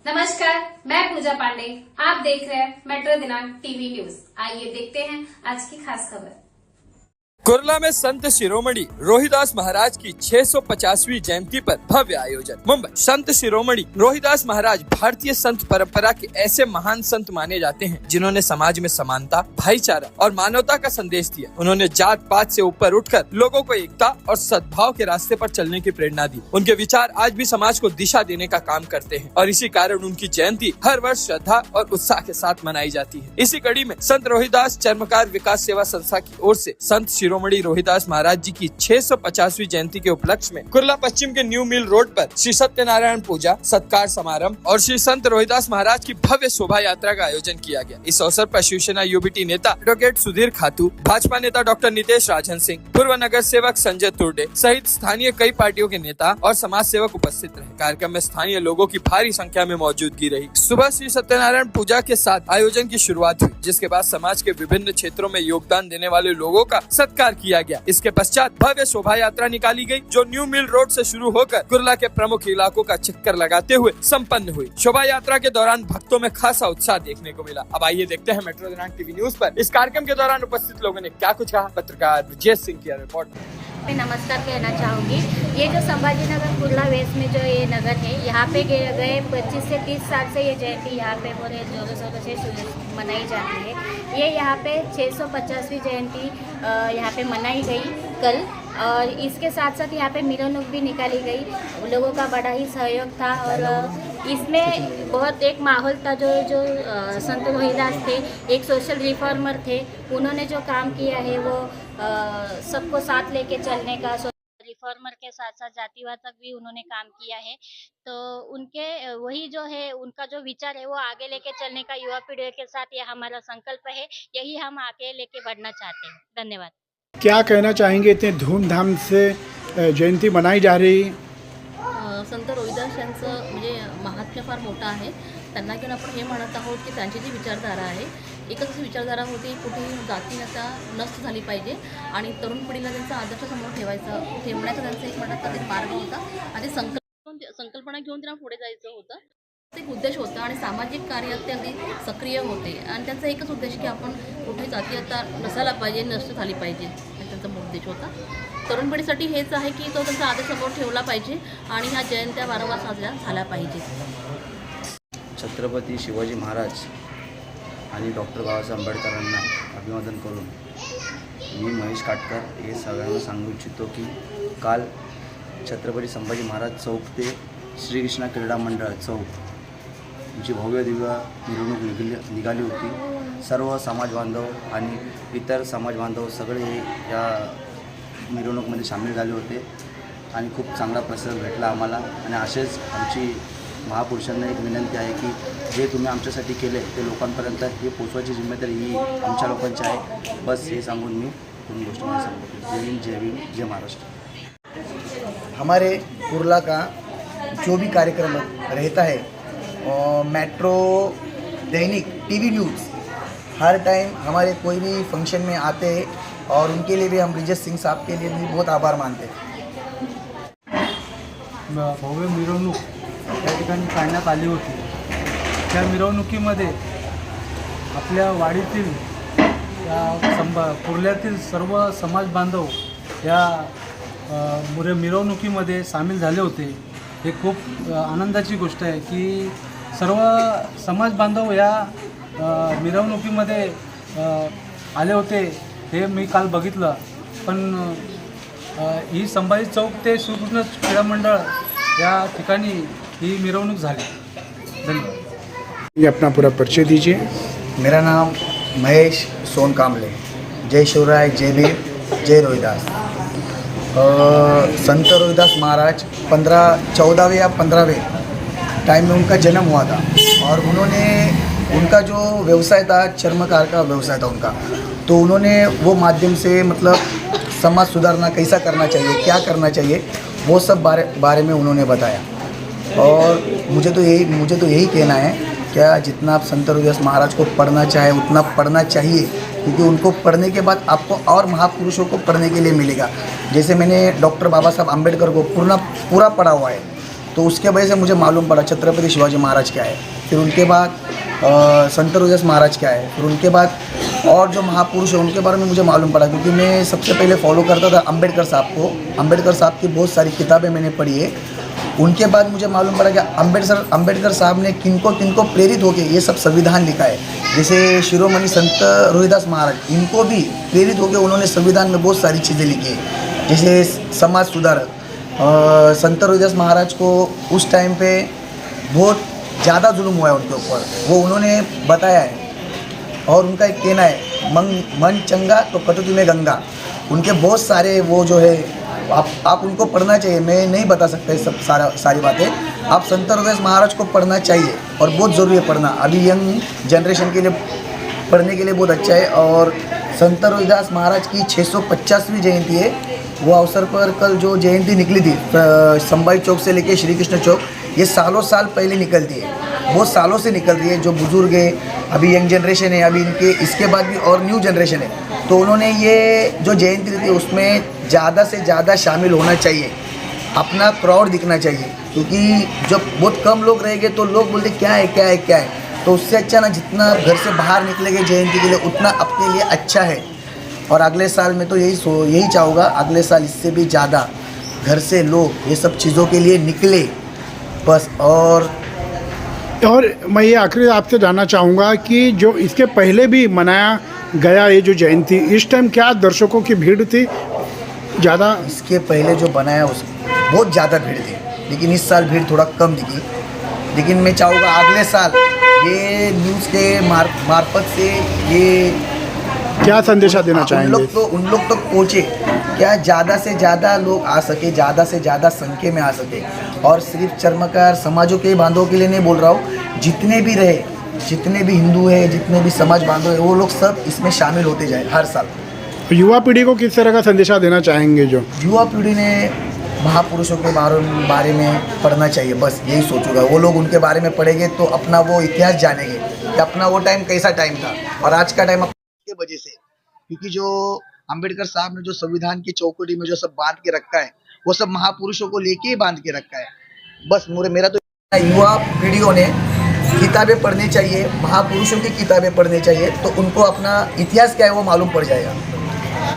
नमस्कार, मैं पूजा पांडे। आप देख रहे हैं मेट्रो दिनांक टीवी न्यूज। आइए देखते हैं आज की खास खबर। कुर्ला में संत शिरोमणि रोहिदास महाराज की 650वीं जयंती पर भव्य आयोजन। मुंबई। संत शिरोमणि रोहिदास महाराज भारतीय संत परंपरा के ऐसे महान संत माने जाते हैं जिन्होंने समाज में समानता, भाईचारा और मानवता का संदेश दिया। उन्होंने जात पात से ऊपर उठकर लोगों को एकता और सद्भाव के रास्ते पर चलने की प्रेरणा दी। उनके विचार आज भी समाज को दिशा देने का काम करते हैं और इसी कारण उनकी जयंती हर वर्ष श्रद्धा और उत्साह के साथ मनाई जाती है। इसी कड़ी में संत रोहिदास चर्मकार विकास सेवा संस्था की ओर से संत शिरोमणि रोहिदास महाराज जी की 650वीं जयंती के उपलक्ष्य में कुर्ला पश्चिम के न्यू मिल रोड पर श्री सत्यनारायण पूजा, सत्कार समारंभ और श्री संत रोहिदास महाराज की भव्य शोभा यात्रा का आयोजन किया गया। इस अवसर पर शिवसेना यूबीटी नेता एडवोकेट सुधीर खातू, भाजपा नेता डॉक्टर नितेश राजन सिंह, पूर्व नगर सेवक संजय तुर्डे सहित स्थानीय कई पार्टियों के नेता और समाज सेवक उपस्थित रहे। कार्यक्रम में स्थानीय लोगों की भारी संख्या में मौजूदगी रही। सुबह श्री सत्यनारायण पूजा के साथ आयोजन की शुरुआत हुई, जिसके बाद समाज के विभिन्न क्षेत्रों में योगदान देने वाले लोगों का सत्कार किया गया। इसके पश्चात भव्य शोभा यात्रा निकाली गई, जो न्यू मिल रोड से शुरू होकर कुर्ला के प्रमुख इलाकों का चक्कर लगाते हुए संपन्न हुई। शोभा यात्रा के दौरान भक्तों में खासा उत्साह देखने को मिला। अब आइए देखते हैं मेट्रो दिनांक टीवी न्यूज पर इस कार्यक्रम के दौरान उपस्थित लोगों ने क्या कुछ कहा। पत्रकार ब्रजेश सिंह की रिपोर्ट। मैं नमस्कार कहना चाहूँगी। ये जो संभाजी नगर कुर्ला वेस्ट में जो ये नगर है, यहाँ पे गए 25 से 30 साल से ये जयंती यहाँ पे बड़े जोरों शोरों से मनाई जाती है। ये यहाँ पे 650वीं जयंती यहाँ पे मनाई गई कल, और इसके साथ साथ यहाँ पे मिलोनुक भी निकाली गई। लोगों का बड़ा ही सहयोग था और इसमें बहुत एक माहौल था। जो संत रोहिदास थे, एक सोशल रिफॉर्मर थे, उन्होंने जो काम किया है वो सबको साथ लेके चलने का, रिफॉर्मर के साथ साथ जातिवाद तक भी उन्होंने काम किया है। तो उनके वही जो है, उनका जो विचार है वो आगे लेके चलने का युवा पीढ़ी के साथ ये हमारा संकल्प है। यही हम आगे लेके बढ़ना चाहते हैं। धन्यवाद। क्या कहना चाहेंगे, इतने धूमधाम से जयंती मनाई जा रही? संत रोहिदास यांचं म्हणजे महात्म्य फार मोठं आहे. त्यांना घेऊन आपण हे म्हणत आहोत की त्यांची जी विचारधारा आहे, एकच अशी विचारधारा होती, कुठेही जातीनता नष्ट झाली पाहिजे आणि तरुण पिढीला त्यांचा आदर्श समोर ठेवण्याचा त्यांचा एक म्हणतात एक मार्ग होता आणि संकल्पना घेऊन त्यांना पुढे जायचं होतं. एक उद्देश होता आणि सामाजिक कार्यात ते अगदी सक्रिय होते आणि त्यांचा एकच उद्देश की आपण कुठेही जातीयता नसायला पाहिजे, नष्ट झाली पाहिजे, हा त्यांचा उद्देश होता. तरुण पिढीसाठी हेच आहे की तो त्यांचा आदर्श समोर ठेवला पाहिजे आणि ह्या जयंत्या वारंवार साजऱ्या झाल्या पाहिजेत. छत्रपती शिवाजी महाराज आणि डॉक्टर बाबासाहेब आंबेडकरांना अभिवादन करून मी महेश काटकर हे सगळ्यांना सांगू इच्छितो की काल छत्रपती संभाजी महाराज चौक ते श्रीकृष्णा क्रीडा मंडळ चौक जी भव्य दिव्य मिरवणूक निघाली होती. सर्व समाज बांधव आणि इतर समाज बांधव सगळे या मिरवणूकमध्ये सामील झाले होते आणि खूप चांगला प्रतिसाद भेटला आम्हाला. आणि असेच आमची महापुरुषांना एक विनंती आहे की जे तुम्ही आमच्यासाठी केले ते लोकांपर्यंत हे पोचवायची जिम्मेदारी ही आमच्या लोकांची आहे. बस हे सांगून मी दोन गोष्टी सांगतो. जय हिंद, जय भीम, जय महाराष्ट्र. हमारे कुर्ला का जो भी कार्यक्रम रहता है, मेट्रो दैनिक टीवी न्यूज़ हर टाइम हमारे कोई भी फंक्शन में आते हैं और उनके लिए भी हम ब्रजेश सिंह साहब के लिए भी बहुत आभार मानते हैं. भव्य मिरवणूक त्या ठिकाणी काढण्यात आली होती. त्या मिरवणुकीमध्ये आपल्या वाडीतील कुर्ल्यातील सर्व समाज बांधव या मिरवणुकीमध्ये सामील झाले होते. हे खूप आनंदाची गोष्ट आहे की सर्व समाज बांधव या मिरवणुकीमध्ये आले होते. हे मी काल बघितलं. पण ही संभाजी चौक ते श्रीकृष्ण क्रीडा मंडळ या ठिकाणी ही मिरवणूक झाली. धन्यवाद. ये अपना पूरा परिचय दीजिए. मेरा नाम महेश सोन कामले. जय शिवराय, जय भीम, जय रोहिदास. संत रोहिदास महाराज 14वें या 15वें टाइम में उनका जन्म हुआ था और उनका जो व्यवसाय था, चर्मकार का व्यवसाय था उनका, तो उन्होंने वो माध्यम से मतलब समाज सुधारना कैसा करना चाहिए, क्या करना चाहिए, वो सब बारे में उन्होंने बताया. और मुझे तो यही कहना है, क्या जितना आप संत रोहिदास महाराज को पढ़ना चाहे उतना पढ़ना चाहिए, क्योंकि उनको पढ़ने के बाद आपको और महापुरुषों को पढ़ने के लिए मिलेगा. जैसे मैंने डॉक्टर बाबा साहब आम्बेडकर को पूरा पढ़ा हुआ है, तो उसके वजह से मुझे मालूम पड़ा छत्रपति शिवाजी महाराज क्या है। फिर उनके बाद संत रोहिदास महाराज क्या है। फिर उनके बाद और जो महापुरुष है उनके बारे में मुझे मालूम पड़ा, क्योंकि मैं सबसे पहले फॉलो करता था अम्बेडकर साहब को। अम्बेडकर साहब की बहुत सारी किताबें मैंने पढ़ी है। उनके बाद मुझे मालूम पड़ा कि अम्बेडकर साहब ने किनको प्रेरित होकर ये सब संविधान लिखा है। जैसे शिरोमणि संत रोहिदास महाराज, इनको भी प्रेरित होकर उन्होंने संविधान में बहुत सारी चीज़ें लिखी है। जैसे समाज सुधारक संत रोहिदास महाराज को उस टाइम पे बहुत ज़्यादा जुल्म हुआ है उनके ऊपर, वो उन्होंने बताया है। और उनका एक कहना है, मन चंगा तो कटौती में गंगा। उनके बहुत सारे वो जो है आप उनको पढ़ना चाहिए। मैं नहीं बता सकता सब सारी बातें। आप संत रोहिदास महाराज को पढ़ना चाहिए और बहुत ज़रूरी है पढ़ना। अभी यंग जनरेशन के लिए पढ़ने के लिए बहुत अच्छा है। और संत रोहिदास महाराज की 650वीं जयंती है। वो अवसर पर कल जो जयंती निकली थी संभाजी चौक से लेके श्री कृष्ण चौक, ये सालों साल पहले निकलती है, बहुत सालों से निकल रही है। जो बुजुर्ग है, अभी यंग जनरेशन है, अभी इनके इसके बाद भी और न्यू जनरेशन है, तो उन्होंने ये जो जयंती थी उसमें ज़्यादा से ज़्यादा शामिल होना चाहिए। अपना क्राउड दिखना चाहिए, क्योंकि जब बहुत कम लोग रहेंगे तो लोग बोलते क्या है क्या है क्या है। तो उससे अच्छा ना जितना घर से बाहर निकलेंगे जयंती के लिए उतना अपने लिए अच्छा है। और अगले साल में तो यही चाहूँगा, अगले साल इससे भी ज़्यादा घर से लोग ये सब चीज़ों के लिए निकले बस। और मैं ये आखिरी आपसे जानना चाहूँगा कि जो इसके पहले भी मनाया गया ये जो जयंती, इस टाइम क्या दर्शकों की भीड़ थी ज़्यादा? इसके पहले जो बनाया उस बहुत ज़्यादा भीड़ थी, लेकिन इस साल भीड़ थोड़ा कम दिखी। लेकिन मैं चाहूँगा अगले साल ये न्यूज़ के मार्फत से ये क्या संदेशा देना चाहेंगे? उन लोग तक पहुँचे, क्या ज़्यादा से ज़्यादा लोग आ सके, ज़्यादा से ज़्यादा संख्या में आ सके। और सिर्फ चर्मकार समाजों के बांधवों के लिए नहीं बोल रहा हूँ, जितने भी रहे, जितने भी हिंदू है, जितने भी समाज बांधव है, वो लोग सब इसमें शामिल होते जाए हर साल। युवा पीढ़ी को किस तरह का संदेशा देना चाहेंगे? जो युवा पीढ़ी ने महापुरुषों के बारे में पढ़ना चाहिए, बस यही सोचूंगा। वो लोग उनके बारे में पढ़ेंगे तो अपना वो इतिहास जानेंगे कि अपना वो टाइम कैसा टाइम था और आज का टाइम के वजह से। क्योंकि जो अम्बेडकर साहब ने जो संविधान की चौकड़ी में जो सब बांध के रखा है, वो सब महापुरुषों को लेके ही बांध के रखा है। बस मेरा तो युवा पीढ़ियों ने किताबें पढ़नी चाहिए, महापुरुषों की किताबें पढ़नी चाहिए, तो उनको अपना इतिहास क्या है वो मालूम पड़ जाएगा।